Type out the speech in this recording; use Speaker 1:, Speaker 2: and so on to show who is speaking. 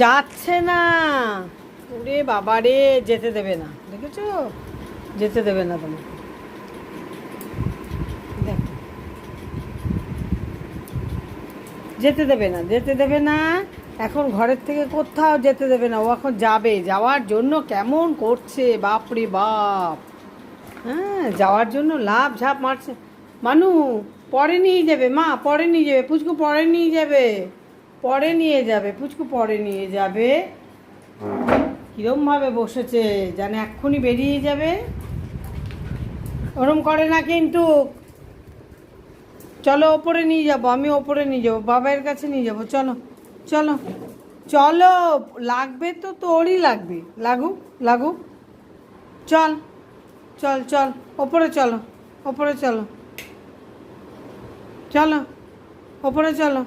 Speaker 1: যাচ্ছে না। ওরে বাবা রে, যেতে দেবে না, দেখেছো? যেতে দেবে না তোমার। দেখো, যেতে দেবে না, যেতে দেবে না। এখন ঘরের থেকে কোথাও যেতে দেবে না। ও এখন যাবে, যাওয়ার জন্য কেমন করছে, বাপরে বাপ। হ্যাঁ, যাওয়ার জন্য লাভ ঝাঁপ মারছে। মানু, পরে নিয়ে যাবে মা, পরে নিয়ে যাবে পুচকু, পরে নিয়ে যাবে, পরে নিয়ে যাবে পুচকু, পরে নিয়ে যাবে। কীরমভাবে বসেছে, জানে এক্ষুনি বেরিয়ে যাবে। ওরম করে না কিন্তু। চলো ওপরে নিয়ে যাবো, আমি ওপরে নিয়ে যাবো, বাবার কাছে নিয়ে যাবো, চলো। চলো, চলো। লাগবে তো, তোরই লাগবে, লাগুক লাগুক। চল, চল চল, ওপরে চলো, ওপরে চলো, চলো, ওপরে চলো।